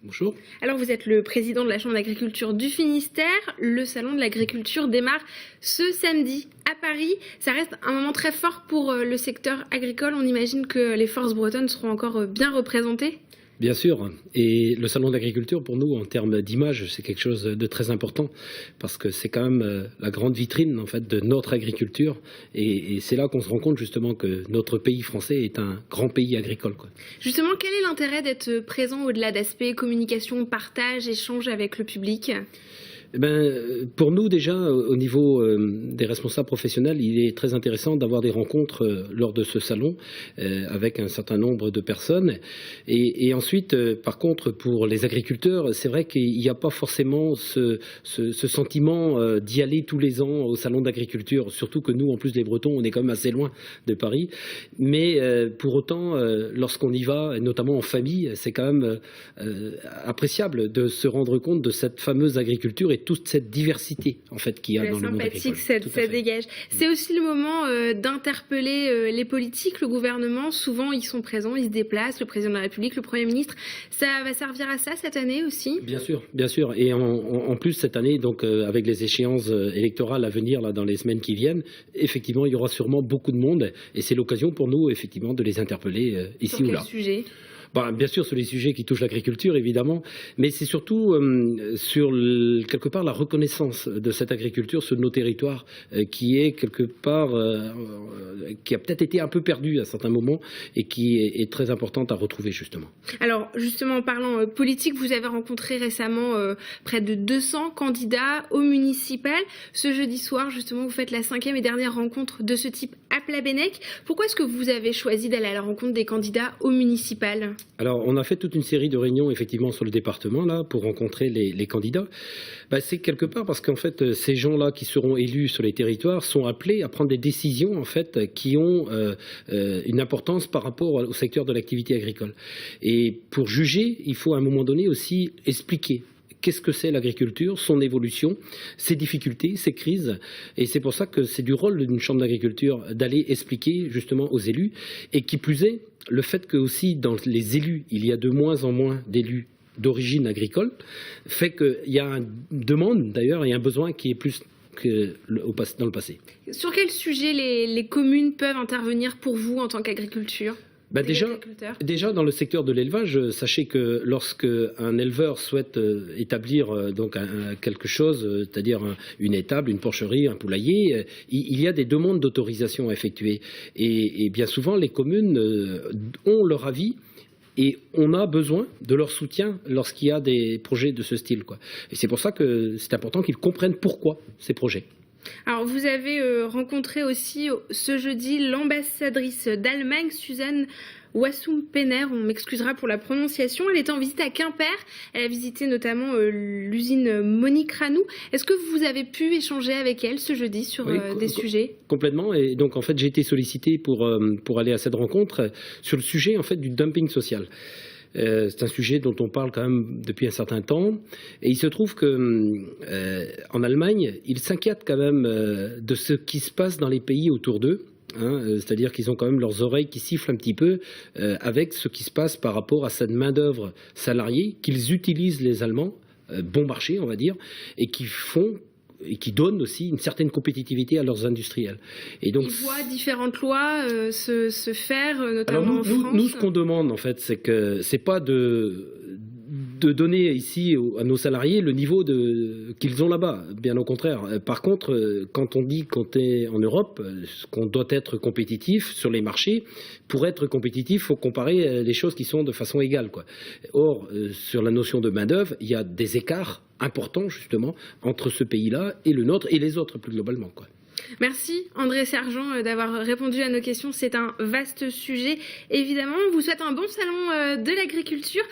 Bonjour. Alors vous êtes le président de la Chambre d'agriculture du Finistère. Le salon de l'agriculture démarre ce samedi à Paris. Ça reste un moment très fort pour le secteur agricole. On imagine que les forces bretonnes seront encore bien représentées. Bien sûr, et le salon d'agriculture pour nous en termes d'image c'est quelque chose de très important parce que c'est quand même la grande vitrine en fait de notre agriculture et c'est là qu'on se rend compte justement que notre pays français est un grand pays agricole, quoi. Justement, quel est l'intérêt d'être présent au-delà d'aspect communication, partage, échange avec le public ? Pour nous déjà, au niveau des responsables professionnels, il est très intéressant d'avoir des rencontres lors de ce salon avec un certain nombre de personnes. Et ensuite, par contre, pour les agriculteurs, c'est vrai qu'il n'y a pas forcément ce sentiment d'y aller tous les ans au salon d'agriculture, surtout que nous, en plus les Bretons, on est quand même assez loin de Paris. Mais pour autant, lorsqu'on y va, notamment en famille, c'est quand même appréciable de se rendre compte de cette fameuse agriculture et toute cette diversité en fait qu'il y a dans le monde agricole. Ça dégage. C'est aussi le moment d'interpeller les politiques, le gouvernement. Souvent ils sont présents, ils se déplacent, le président de la République, le Premier ministre. Ça va servir à ça cette année aussi ? Bien sûr, bien sûr. Et en plus cette année, donc avec les échéances électorales à venir là dans les semaines qui viennent, effectivement il y aura sûrement beaucoup de monde et c'est l'occasion pour nous effectivement de les interpeller ici ou là. Sur quel sujet ? Bien sûr sur les sujets qui touchent l'agriculture évidemment, mais c'est surtout sur quelque part la reconnaissance de cette agriculture sur nos territoires qui est quelque part qui a peut-être été un peu perdue à certains moments et qui est très importante à retrouver justement. Alors justement en parlant politique, vous avez rencontré récemment près de 200 candidats au municipal. Ce jeudi soir justement vous faites la 5e et dernière rencontre de ce type à Plabennec. Pourquoi est-ce que vous avez choisi d'aller à la rencontre des candidats au municipal ? Alors, on a fait toute une série de réunions, effectivement, sur le département, là, pour rencontrer les candidats. C'est quelque part parce qu'en fait, ces gens-là qui seront élus sur les territoires sont appelés à prendre des décisions, en fait, qui ont une importance par rapport au secteur de l'activité agricole. Et pour juger, il faut à un moment donné aussi expliquer. Qu'est-ce que c'est l'agriculture, son évolution, ses difficultés, ses crises. Et c'est pour ça que c'est du rôle d'une chambre d'agriculture d'aller expliquer justement aux élus. Et qui plus est, le fait que aussi dans les élus, il y a de moins en moins d'élus d'origine agricole, fait qu'il y a une demande d'ailleurs et un besoin qui est plus que dans le passé. Sur quel sujet les communes peuvent intervenir pour vous en tant qu'agriculture ? Déjà dans le secteur de l'élevage, sachez que lorsque un éleveur souhaite établir donc quelque chose, c'est-à-dire une étable, une porcherie, un poulailler, il y a des demandes d'autorisation à effectuer. Et bien souvent, les communes ont leur avis. Et on a besoin de leur soutien lorsqu'il y a des projets de ce style, quoi. Et c'est pour ça que c'est important qu'ils comprennent pourquoi ces projets. Alors vous avez rencontré aussi ce jeudi l'ambassadrice d'Allemagne, Suzanne Wassum-Penner, on m'excusera pour la prononciation. Elle était en visite à Quimper, elle a visité notamment l'usine Monique Ranou. Est-ce que vous avez pu échanger avec elle ce jeudi sur des sujets ? Complètement, et donc en fait j'ai été sollicité pour aller à cette rencontre sur le sujet en fait du dumping social. C'est un sujet dont on parle quand même depuis un certain temps. Et il se trouve que en Allemagne, ils s'inquiètent quand même de ce qui se passe dans les pays autour d'eux. C'est-à-dire qu'ils ont quand même leurs oreilles qui sifflent un petit peu avec ce qui se passe par rapport à cette main-d'œuvre salariée qu'ils utilisent les Allemands, bon marché on va dire, et qui donnent aussi une certaine compétitivité à leurs industriels. Et donc, ils voient différentes lois se faire, notamment en France. Nous, ce qu'on demande, en fait, c'est que c'est pas de donner ici à nos salariés le niveau qu'ils ont là-bas, bien au contraire. Par contre, quand on dit qu'on est en Europe, qu'on doit être compétitif sur les marchés, pour être compétitif, il faut comparer les choses qui sont de façon égale, quoi. Or, sur la notion de main-d'œuvre, il y a des écarts importants, justement, entre ce pays-là et le nôtre et les autres plus globalement, quoi. Merci André Sergent d'avoir répondu à nos questions. C'est un vaste sujet. Évidemment, on vous souhaite un bon salon de l'agriculture.